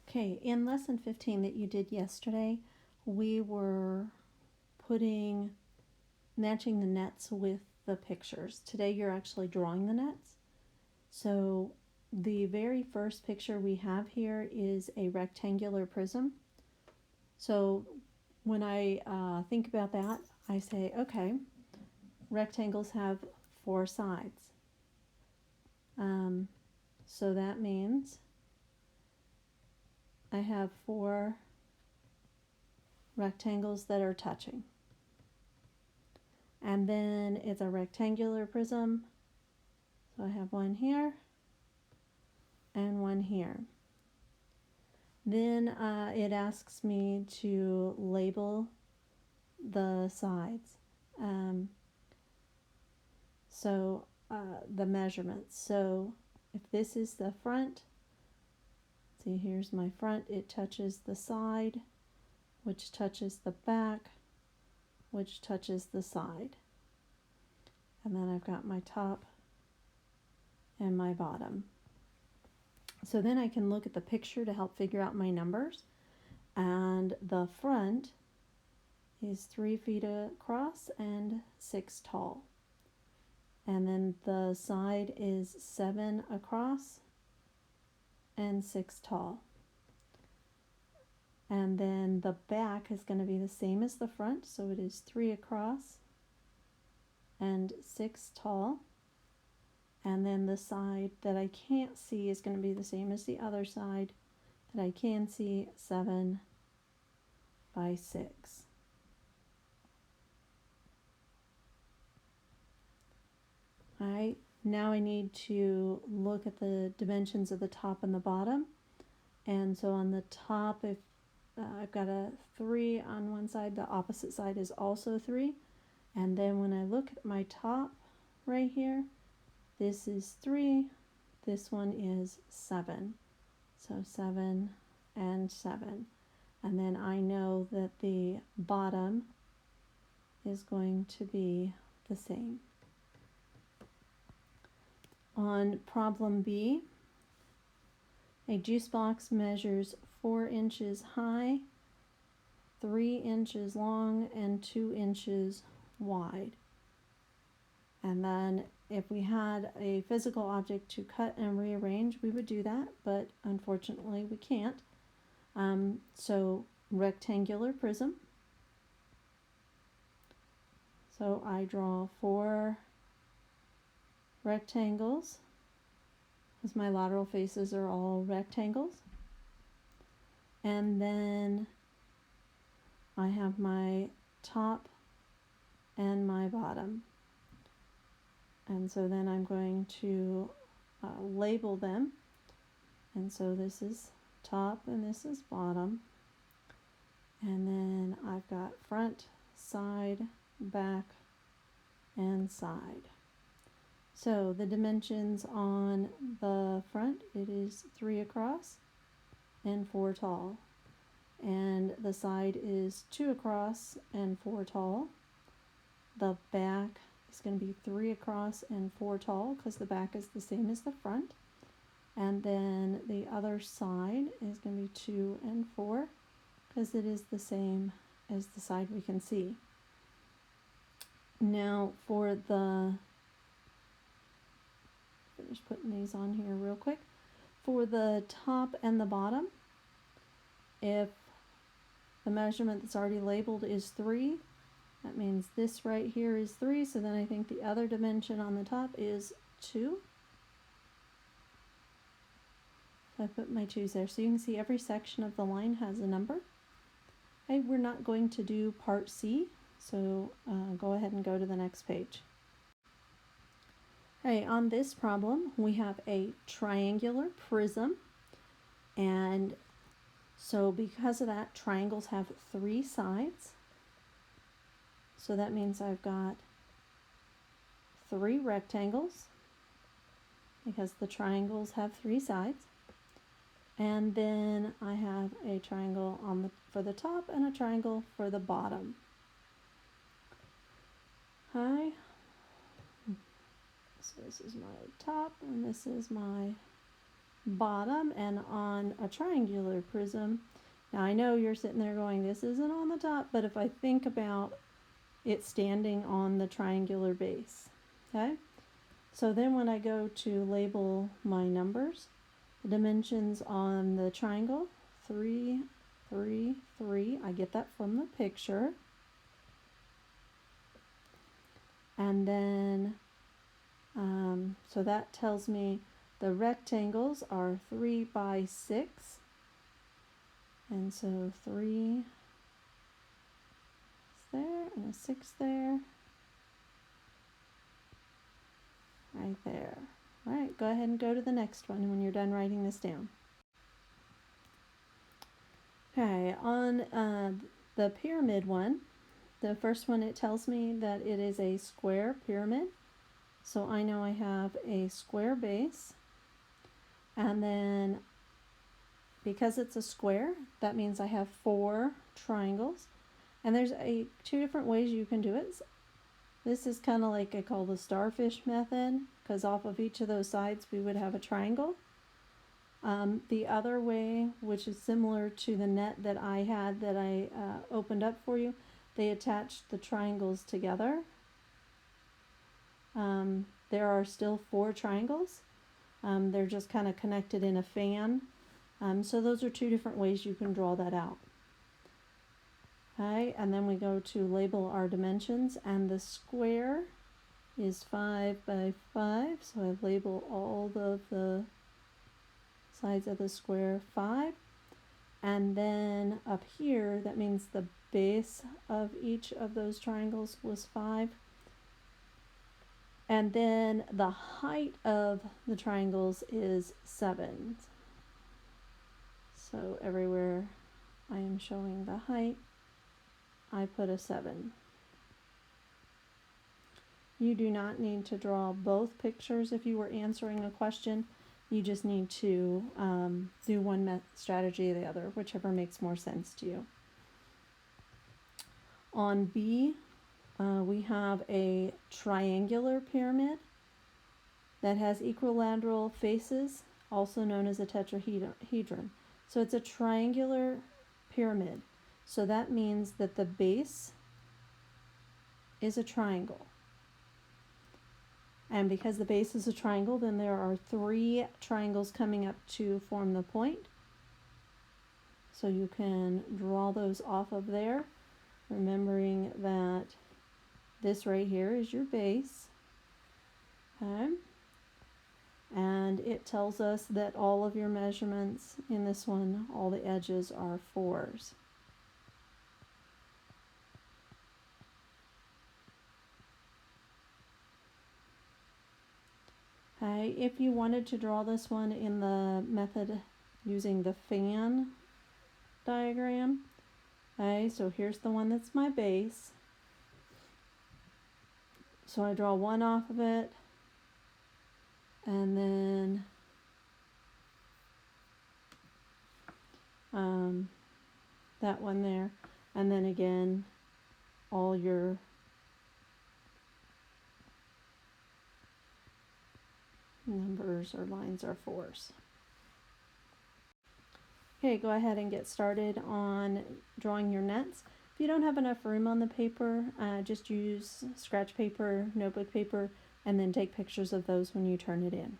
Okay, in lesson 15 that you did yesterday, we were matching the nets with the pictures. Today you're actually drawing the nets. So the very first picture we have here is a rectangular prism. So when I think about that, I say, okay, rectangles have 4 sides. So that means I have 4 rectangles that are touching. And then it's a rectangular prism. So I have one here and one here. Then it asks me to label the sides. The measurements. So if this is the front, see, here's my front, it touches the side, which touches the back, which touches the side. And then I've got my top and my bottom. So then I can look at the picture to help figure out my numbers. And the front is 3 feet across and 6 tall. And then the side is 7 across and 6 tall. And then the back is going to be the same as the front, so it is 3 across and 6 tall. And then the side that I can't see is going to be the same as the other side that I can see, 7 by 6. Alright, now I need to look at the dimensions of the top and the bottom. And so on the top, if I've got a 3 on one side, the opposite side is also 3. And then when I look at my top right here, this is 3, this one is 7. So 7 and 7. And then I know that the bottom is going to be the same. On problem B, a juice box measures 4 inches high, 3 inches long, and 2 inches wide. And then if we had a physical object to cut and rearrange, we would do that, but unfortunately we can't. So rectangular prism. So I draw 4 rectangles, because my lateral faces are all rectangles. And then I have my top and my bottom. And so then I'm going to label them. And so this is top and this is bottom. And then I've got front, side, back, and side. So the dimensions on the front, it is 3 across and 4 tall. And the side is 2 across and 4 tall. The back is going to be 3 across and 4 tall, because the back is the same as the front. And then the other side is going to be 2 and 4, because it is the same as the side we can see. Now for just putting these on here real quick. For the top and the bottom, if the measurement that's already labeled is 3, that means this right here is 3, so then I think the other dimension on the top is 2. So I put my 2's there, so you can see every section of the line has a number. Okay, we're not going to do part C, so go ahead and go to the next page. Okay, on this problem, we have a triangular prism, and so because of that, triangles have 3 sides. So that means I've got 3 rectangles, because the triangles have 3 sides. And then I have a triangle for the top and a triangle for the bottom. Hi. So this is my top and this is my bottom and on a triangular prism. Now I know you're sitting there going, this isn't on the top, but if I think about it standing on the triangular base, okay? So then when I go to label my numbers, the dimensions on the triangle, 3, 3, 3, I get that from the picture. And then, so that tells me the rectangles are 3 by 6. And so 3 is there and a 6 there. Right there. All right, go ahead and go to the next one when you're done writing this down. Okay, on the pyramid one, the first one, it tells me that it is a square pyramid. So I know I have a square base. And then because it's a square, that means I have 4 triangles. And there's 2 different ways you can do it. This is kind of like I call the starfish method, because off of each of those sides we would have a triangle. The other way, which is similar to the net that I had that I opened up for you, they attached the triangles together. There are still 4 triangles. They're just kind of connected in a fan. So those are 2 different ways you can draw that out. Okay, and then we go to label our dimensions, and the square is 5 by 5, so I label all of the sides of the square 5. And then up here, that means the base of each of those triangles was 5. And then the height of the triangles is 7. So everywhere I am showing the height, I put a 7. You do not need to draw both pictures if you were answering a question. You just need to do one strategy or the other, whichever makes more sense to you. On B, we have a triangular pyramid that has equilateral faces, also known as a tetrahedron. So it's a triangular pyramid. So that means that the base is a triangle. And because the base is a triangle, then there are 3 triangles coming up to form the point. So you can draw those off of there, remembering that this right here is your base. Okay. And it tells us that all of your measurements in this one, all the edges are 4s. Okay, if you wanted to draw this one in the method using the fan diagram, okay, so here's the one that's my base. So I draw one off of it, and then that one there, and then again all your numbers or lines are 4s. Okay, go ahead and get started on drawing your nets. If you don't have enough room on the paper, just use scratch paper, notebook paper, and then take pictures of those when you turn it in.